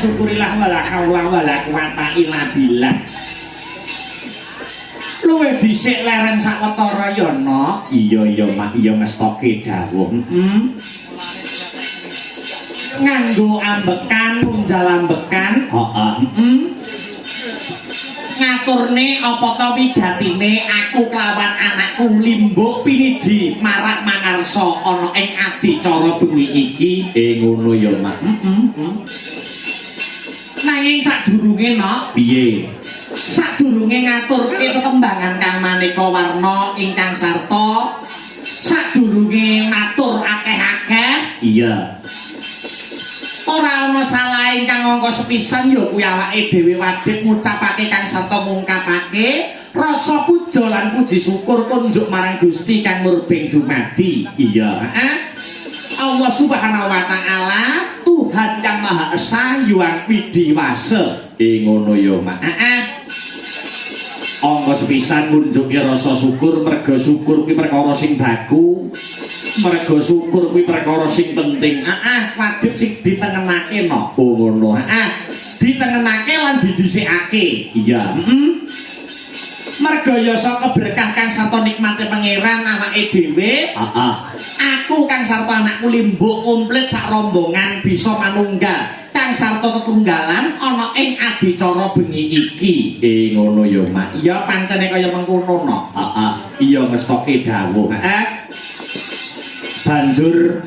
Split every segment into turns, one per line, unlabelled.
syukurilah wala haula wala quwata illa billah. Luwih dhisik leren sawetara ya no. Iya Mak, iya ngestoke dawuh. Nganggo ambekan, punjal ambekan. Heeh. ngaturne apa to wigatine aku kelawan anakku Limbuk piniji marak mangarsa ana ing adicara bengi iki.
Ngono ya, Mak.
Nanging sadurunge nok
Piye?
sadurunge ngaturke tetembangan kang maneka warna ingkang sarta sadurunge matur akeh-akeh
Iya.
ora ana salah ingkang angka sepisan ya kuwi awake dhewe wajib ngucapake kang sarta mungkapake rasa puja lan puji syukur kunjuk marang Gusti kang murbeng dumadi.
Iya.
Allah Subhanahu wa taala Tuhan yang Maha Esa Hyang Widiwasa.
Ngono ya, Mak.
Angka sepisan ngunjuki rasa syukur merga syukur kuwi perkara sing baku. Merga syukur kuwi perkara sing penting. Wajib sing ditengenake no.
Oh ngono.
Ditengenake lan didhisikake.
Iya.
Merga ya saka berkah kang sarta nikmate pangeran awake dhewe. Aku kang sarta anakku Limbuk komplit sak rombongan bisa manunggal kang sarta tetunggalan ana ing adicara bengi iki.
Ngono ya, Mak.
Iya pancene kaya mengkono no.
Iya ngestoke dawuh. Banjur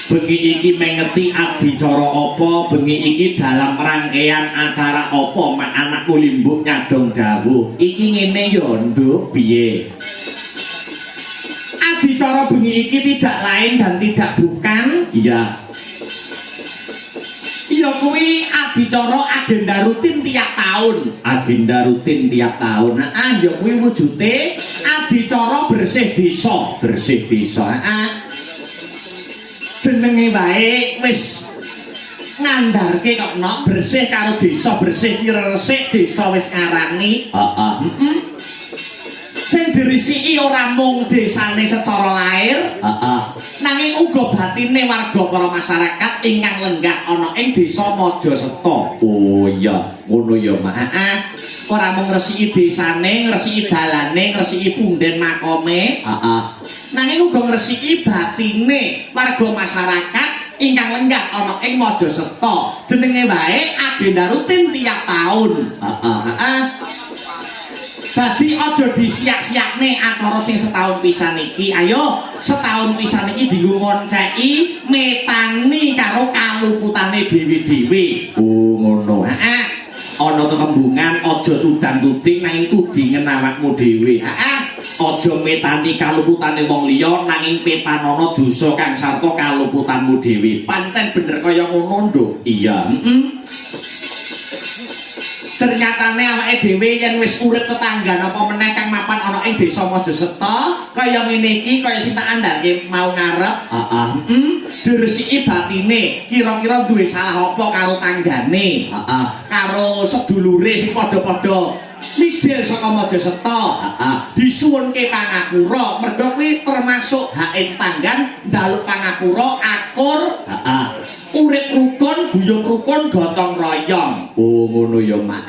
bengi iki mengeti adicara apa, bengi iki dalam rangkaian acara apa, Mak anakku Limbuk nyadong dawuh.
Iki ngene ya, Nduk,
Piye?
adicara bengi iki tidak lain dan tidak bukan
Iya.
ya kuwi adicara agenda rutin tiap tahun.
Agenda rutin tiap tahun.
Ya kuwi wujude adicara bersih desa.
Bersih desa.
Jenenge wae wis ngandharke kok nok bersih karo desa, bersih ki resik desa wis ngarani. Sing dirisiki ora mung desane secara lahir, nanging uga batine warga para masyarakat ingkang lenggah ana ing desa Majaseta.
Oh iya, ngono ya, Mak.
Ora mung ngresiki desane, ngresiki dalane, ngresiki punden makome, nanging uga ngresiki batine warga masyarakat ingkang lenggah ana ing Majaseta. Jenenge wae agenda rutin tiap tahun. Dadi aja disiak-siakne acara sing setahun pisan iki. Ayo, setahun pisan iki dienggo ngonceki metani karo kaluputane dhewe-dhewe.
Oh ngono.
Ana tetembungan aja tudang-tuding nanging tudingen awakmu dhewe. Aja metani kaluputane wong liya nanging petanana dosa kang sarta kaluputanmu dhewe. Pancen bener kaya ngono, Nduk.
Iya.
Ternyatane awake dhewe yen wis urip tetanggan apa meneh kang mapan ana ing desa Majaseta kaya ngene iki kaya sing tak andharke mau ngarep. Diresiki batine, kira-kira duwe salah apa karo tanggane, karo sedulure sing padha-padha mijil saka Majaseta. Disuwunke pangapura, merga kuwi termasuk hak tanggan njaluk pangapura akur. Urip rukun, guyub rukun, gotong royong.
Oh ngono ya, Mak.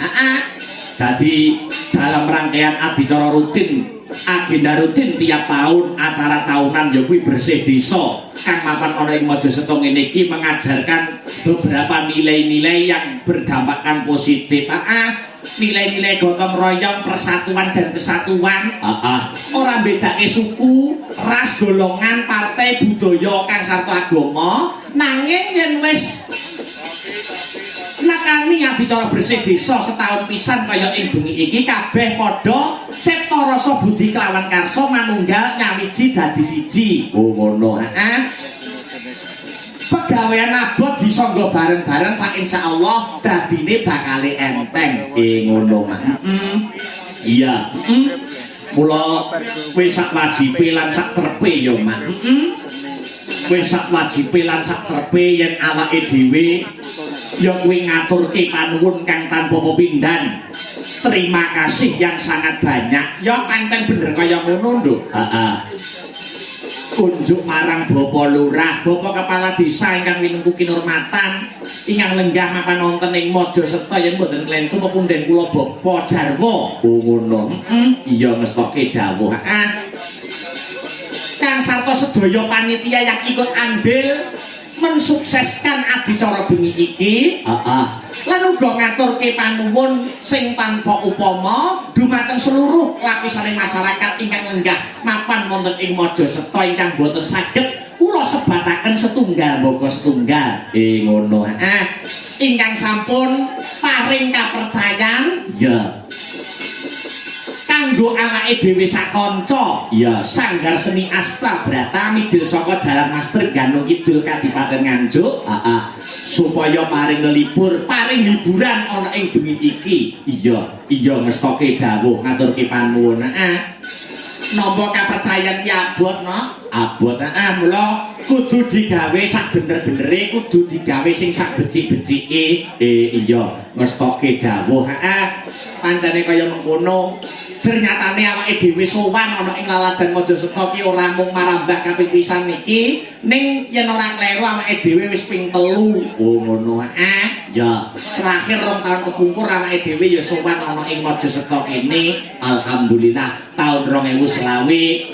Jadi dalam rangkaian adicara rutin, agenda rutin tiap tahun, acara tahunan ya kuwi bersih desa. Kang mapan ana ing Majaseta ngene iki mengajarkan beberapa nilai-nilai yang berdampak positif. Nilai-nilai gotong royong, persatuan dan kesatuan. Ora bedake suku, ras, golongan, partai, budaya kang sarta agama, nanging yen wis nakani adicara bersih desa setahun pisan kaya ing bengi iki kabeh padha cipta rasa budi kelawan karsa manunggal nyawiji dadi siji.
Oh ngono.
Pegawean abot disangga bareng-bareng Pak insyaallah dadine bakale enteng.
Ngono, Mak. Iya.
Mula wis sak wajibe lan sak trepe ya, Mak. Wis sak wajibe lan sak trepe yen awake dhewe ya kuwi ngaturke panuwun kang tanpa pepindhan. Terima kasih yang sangat banyak. Ya pancen bener kaya ngono, Nduk. Kunjuk marang Bapak Lurah, Bapak Kepala Desa ingkang winungku kinurmatan, ingkang lenggah mapan wonten ing Majaseta yen mboten klentu pepunden kula Bapak Jarwo.
Oh ngono.
Iya ngestoke dawuh. Kang sarta sedaya panitia yang ikut andil mensukseskan adicara bengi iki lan uga ngaturke panuwun sing tanpa upama dumateng seluruh lapisaning masyarakat ingkang lenggah mapan wonten ing Majaseta ingkang boten saged kula sebataken setunggal mbaka setunggal ngono ingkang sampun paring kapercayan
ya
kanggo awake dhewe sakanca
ya
Sanggar Seni Astabrata mijil saka Jalan Master Ganung Kidul Kadipaten Nganjuk supaya paring ngelipur paring hiburan ana ing bengi iki
iya ngestoke dawuh ngaturke panuwun
nampa kapercayan ki abot
abot
mula kudu digawe sak bener-benere kudu digawe sing sak becik-becike
iya ngestoke dawuh
pancene kaya mengkono ternyatane awake dhewe sowan ana ing laladan Majaseta ki ora mung marambah kaping pisan niki ning yen ora kleru awake dhewe wis ping 3 ngono
ya
terakhir 2 tahun kepungkur awake dhewe ya sowan ana ing Majaseta kene
alhamdulillah tahun 2020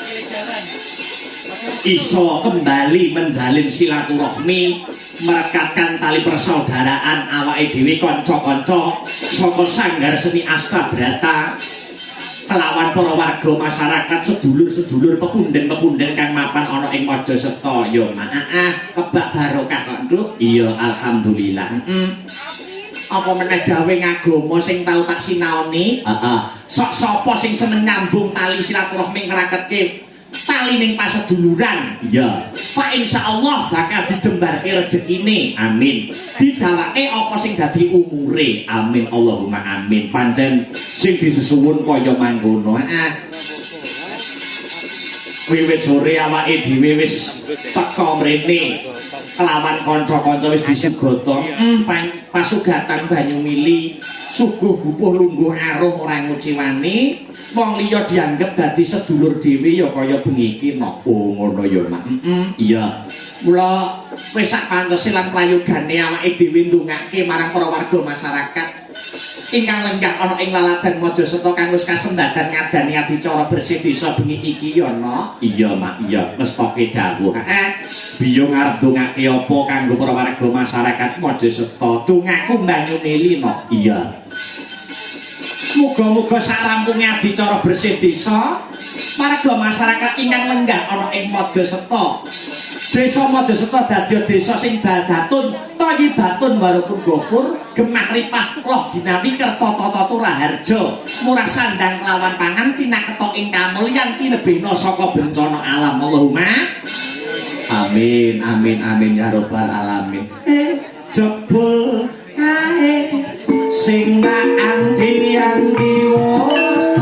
iso kembali menjalin silaturahmi merekatkan tali persaudaraan awake dhewe kanca-kanca saka Sanggar Seni Astabrata kelawan para warga masyarakat sedulur-sedulur pepunden-pepunden kang mapan ana ing Majaseta ya
kebak barokah kok Nduk
iya alhamdulillah
apa meneh dawe ngagama sing tau tak sinaoni sok sapa sing seneng nyambung tali silaturahmi ngraketke tali ning paseduluran
iya
Pak insyaallah bakal dijembarke rezekine
amin
didawake apa sing dadi umure
amin Allahumma amin pancen sing disuwun kaya mangkono wiwit sore awake dhewe wis teka mrene kelawan kanca-kanca wis disugata
pasugatan banyu mili suguh bubuh lungguh aruh ora nguciwani wong liya dianggep dadi sedulur dhewe ya kaya bengi iki
ngono ya Mak iya
mula wis sak pantese lan prayogane awake dhewe ndongake marang para warga masyarakat ingkang lenggah ana ing laladan Majaseta kang wis kasembadan ngadani adicara bersih desa bengi iki ya
iya Mak iya ngestoke dawuh biyo ngarep dongake apa kanggo para warga masyarakat Majaseta
dongaku banyu mili
iya
muga-muga sarampunge adicara bersih desa warga masyarakat ingkang lenggah ana ing Majaseta Desa Majaseta dadi desa sing badatun thayyibatun warupun gofur gemah ripah roh jinawi kerta tata turaharja murah sandang kelawan pangan cinaketa ing kamulyan tinebena saka bencana alam Allahumma
amin amin amin ya rabbal alamin
jebul kae sing anti-anti wos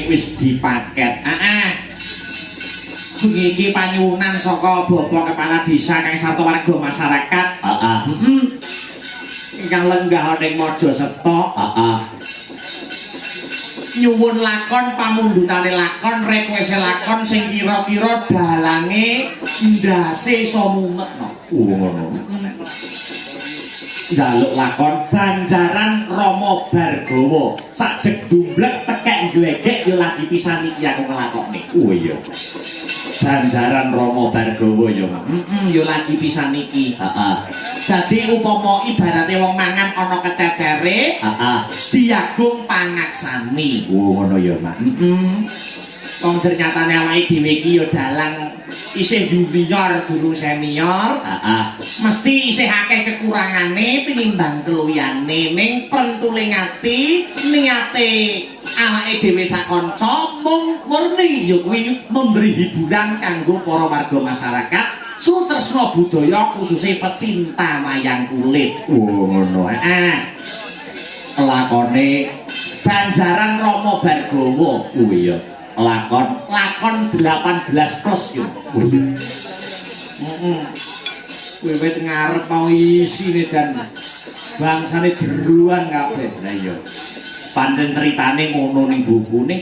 wis dipaket. Bengi iki panyuwunan saka Bapak Kepala Desa kang sarta warga masyarakat. Ingkang lenggah ning Mojoseto. Nyuwun lakon pamundhutane lakon request lakon sing kira-kira dalange ndase iso mumet no. Ngono. Njaluk lakon Banjaran Rama Bargawa. Sajeg dumblek cekek glegek ya lagi pisan iki aku nglakokne. Oh iya. Banjaran Rama Bargawa ya, Mak. Ya lagi pisan iki. Dadi upama ibarate wong mangan ana kececere, diagung pangaksani. Oh ngono ya, Mak. Wong ternyatane awake dhewe iki ya dalang isih junior durung senior. Mesti isih akeh kekurangane tinimbang keluyane ning pentuling ati niate awake dhewe sakanca mung murni ya kuwi memberi hiburan kanggo para warga masyarakat sutresna budaya khususnya pecinta wayang kulit. Oh ngono. Lakone Banjaran Rama Bargawa. Oh iya. Lakon 18 plus yo. Kowe ngarep mau isine jan bangsane jeruan kabeh. Lah iya. Pancen critane ngono ning bukune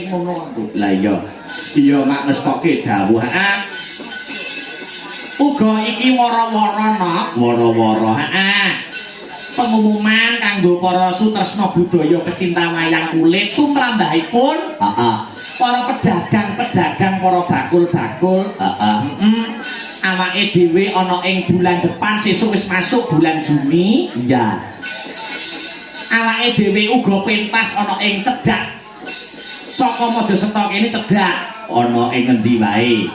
ngono kok. Lah iya. Iya mak ngestoke dawuh. Uga iki wara-wara nok. Wara-wara. Pengumuman kanggo para sutresna budaya pecinta wayang kulit sumrambahipun. Para pedagang-pedagang, para bakul-bakul. Awake dhewe ana ing bulan depan sesuk wis masuk bulan Juni. Iya. Awake dhewe uga pentas ana ing cedhak. Saka Mojoseto kene cedhak ana ing ngendi wae.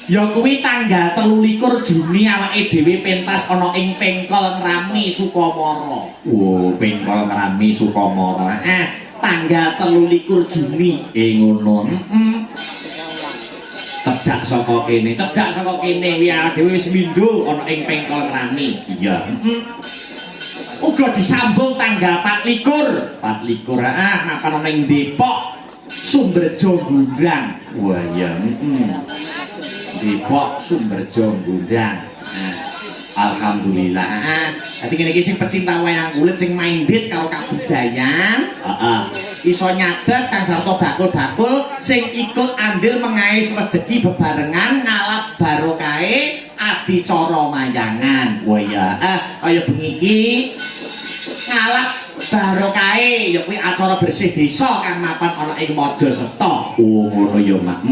Ya kuwi tanggal 23 Juni awake dhewe pentas ana ing Pengkol Ngrami Sukamara. Oh, Pengkol Ngrami Sukamara. Tanggal 23 Juni ngono. Cedhak saka kene kuwi awake dhewe wis mindho ana ing Pengkol Ngrami. Iya. Uga disambung tanggal 24 mapan ana ing Depok Sumberjo Gundang. Wah iya. Depok Sumberjo Gundang. Alhamdulillah. Dadi kene iki sing pecinta wayang kulit sing minded karo kabudayan, iso nyadet kang sarta bakul-bakul sing ikut andil mengais rejeki bebarengan ngalap barokahe adicara mayangan. Wah iya. Kaya bengi iki ngalap barokahe ya kuwi acara bersih desa kang mapan ana ing Mojoseto. Oh ngono ya, Mak.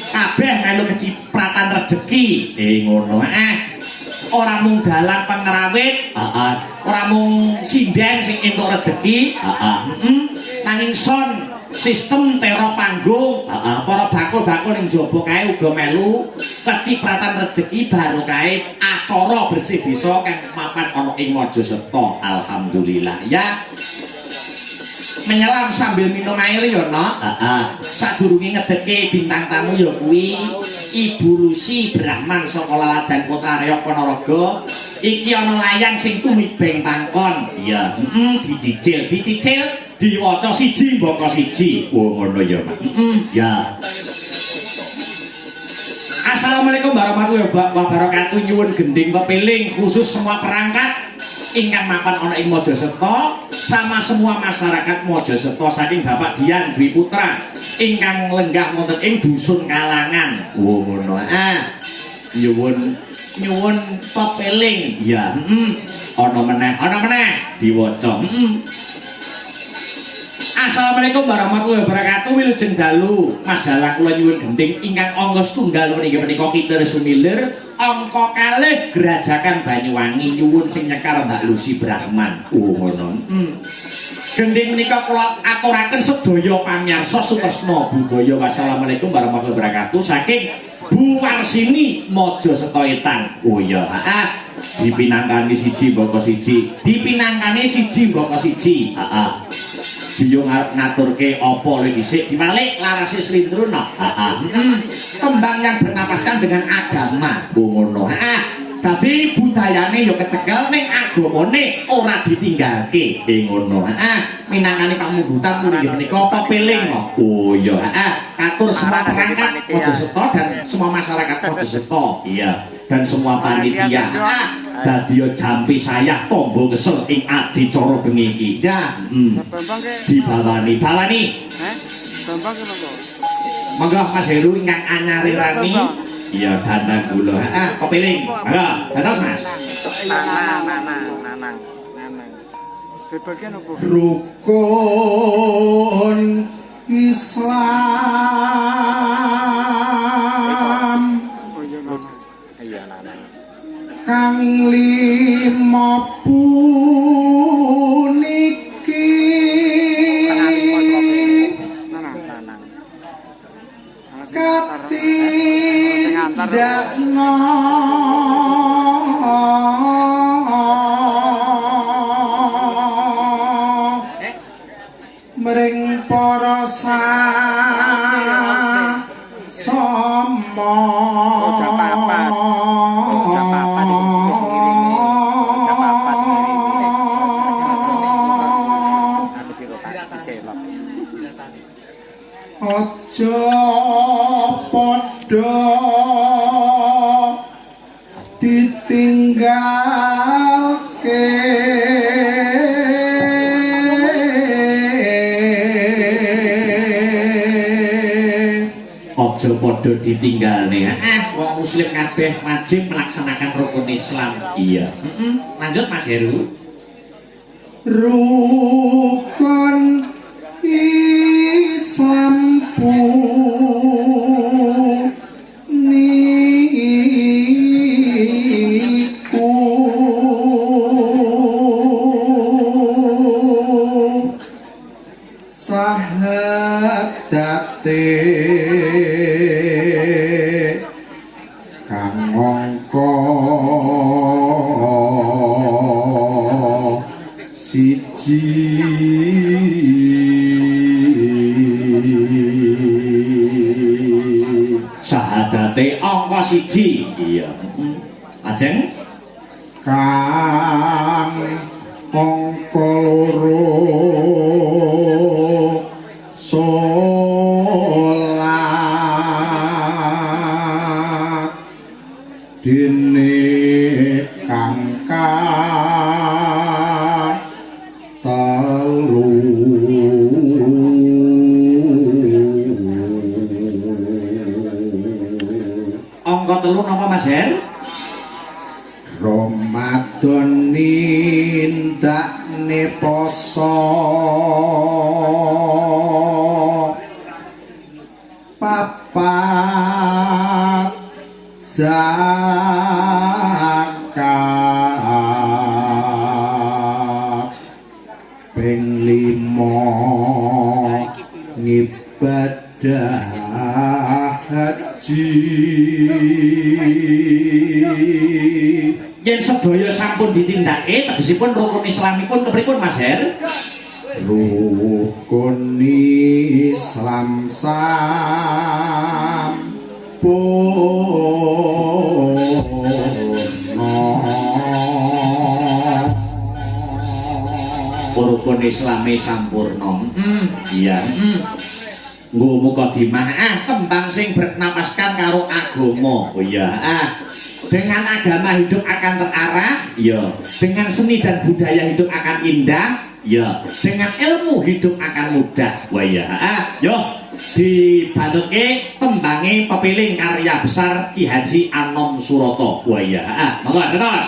Kabeh melu kecipratan rejeki. Ngono. Ora mung dalan pengrawit, ora mung sinden sing entuk rejeki, nanging son sistem tero panggung, para bakul-bakul ning jaba kae uga melu kecipratan rejeki barokah acara bersih desa kang mapan ana ing Mojoseto. Alhamdulillah ya. Menyelam sambil minum air ya, Nok. Sadurunge ngedeke bintang tamu ya kuwi Ibu Lucy Brahman saka Laladan Kota Reok Ponorogo. Iki ana layang sing tumibeng pangkon. Iya, dicicil, diwaca siji mbaka siji. Oh ngono ya, Mak. Ya. Assalamualaikum warahmatullahi wabarakatuh. Nyuwun gending pepiling khusus semua perangkat ingkang mapan ana ing Mojoseto sama semua masyarakat Mojoseto saking Bapak Dian Dwi Putra ingkang lenggah wonten ing dusun Kalangan. Oh ngono. Nyuwun pepiling. Ya. Ana meneh diwaca. Assalamualaikum warahmatullahi wabarakatuh. Wilujeng dalu madalah kula nyuwun gending ingkang angka setunggal menika menika Kiter Sumilir angka kalih Gerajakan Banyuwangi nyuwun sing nyekar Mbak Lucy Brahman. Oh ngono. Gending menika kula aturaken sedaya pamirsa sutresna budaya. Wassalamualaikum warahmatullahi wabarakatuh saking Bu Warsini Mojoseto Etan. Oh iya. Dipinangkani siji mbaka siji. Biyo ngaturke apa le dhisik diwalik larase slindruna. Kembang yang bernapaskan dengan agama. Ngono.
Dadi budayane ya kecekel ning agamane ora ditinggalke.
Ngono.
Minangkani pamunggutan muni menika pepeling kok.
Oh iya.
Katur semua perangkat Mojoseto dan semua masyarakat Mojoseto.
Iya. Dan semua panitia. Dadi jampi sayah tombo kesel ing adicara bengi iki.
Ya.
Dibawani. Bawani.
Bambang ki monggo.
Monggo Mas Heru ingkang anyari-rani.
Iya, dandang kula.
Kepiling.
Monggo, dados Mas.
Nanang. Di bagian apa?
Rukun Islam
Oh iya nanang. Iya nanang.
kang lima puniki
Nanang.
katindakna mring para sasama aja padha ditinggalke
Aja padha ditinggalne.
Wong muslim kabeh wajib melaksanakan rukun Islam.
Iya.
Lanjut Mas Heru.
rukun Islam puniku sahadate kang angka siji
Sahadate angka 1. Iya. Lajeng
kang angka loro salat dene kang telu
Angka 3 napa Mas Her?
Ramadan nindakne poso papat zakat ping 5 ngibadah haji
Yen sedaya sampun ditindake tegesipun rukun Islamipun kepripun Mas Her?
rukun Islam
rukun Islame sampurna. Iya.
Nggo mukadimah kembang sing bernapaskan karo agama.
Oh iya.
Dengan agama hidup akan terarah,
Iya.
dengan seni dan budaya hidup akan indah,
Iya.
dengan ilmu hidup akan mudah.
Wah iya.
Yo dibacutke tembange pepiling karya besar Ki Haji Anom Suroto.
Wah iya.
Monggo terus.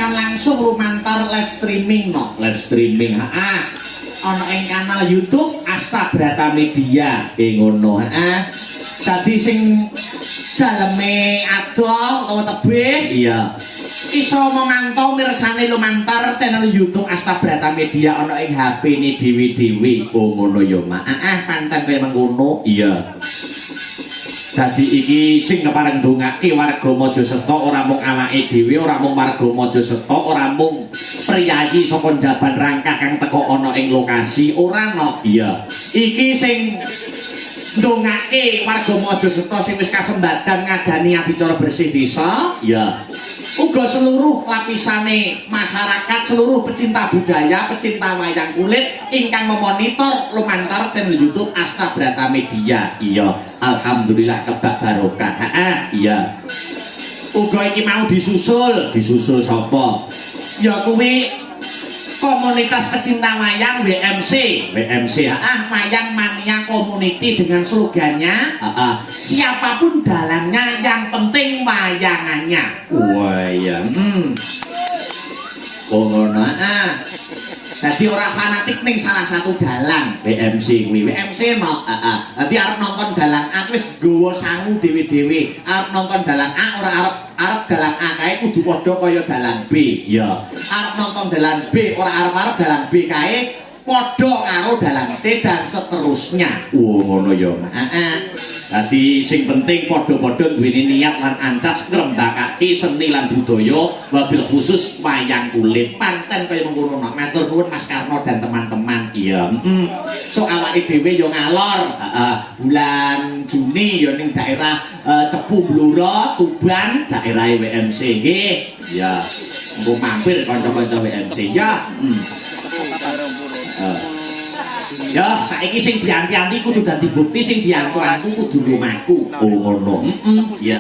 siarkan langsung lumantar live streaming no.
Live streaming.
Ana ing kanal YouTube
Asta Brata Media ngono.
Dadi sing daleme adoh utawa tebih
Iya.
iso memantau mirsani lumantar channel YouTube Asta Brata Media ana ing HP-ne dhewe-dhewe.
Oh ngono ya, Mak.
Pancen kaya mengkono.
Iya. Dadi iki sing kepareng ndongake warga Mojoseto ora mung awake dhewe, ora mung warga Mojoseto, ora mung priyayi saka Jaban Rangkah kang teko ana ing lokasi,
Ora no.
iya.
Iki sing ndongake warga Mojoseto sing wis kasembadan ngadani adicara bersih desa,
Iya.
uga seluruh lapisane masyarakat, seluruh pecinta budaya, pecinta wayang kulit ingkang memonitor lumantar channel YouTube Asta Brata Media.
Iya. Alhamdulillah kebak barokah. Iya.
Uga iki mau disusul
Disusul sapa?
ya kuwi komunitas pecinta wayang WMC.
WMC.
Wayang Mania Community dengan slogannya siapapun dalangnya yang penting wayangannya.
Wayang.
Oh ngono. Dadi ora fanatik ning salah satu dalang.
WMC kuwi.
WMC no. Dadi arep nonton dalang A wis nggawa sangu dhewe-dhewe. Arep nonton dalang A ora arep dalang A kae kudu padha kaya dalang B.
Iya.
Arep nonton dalang B ora arep dalang B kae padha karo dalang C dan seterusnya.
Oh ngono ya, Mak. Dadi sing penting padha-padha duweni niat lan ancas ngrembakake seni lan budaya wabil khusus wayang kulit.
Pancen kaya mengkono no. Matur nuwun Mas Karno dan teman-teman.
Iya.
So awake dhewe yo ngalor bulan Juni yo ning daerah Cepu Blora, Tuban,
Daerah WMC nggih. Iya.
engko mampir kanca-kanca WMC ya. Ya, saiki sing dianti-anti kudu dadi bukti, sing diantu-antu kudu lumaku.
Oh ngono.
Heeh.
Iya.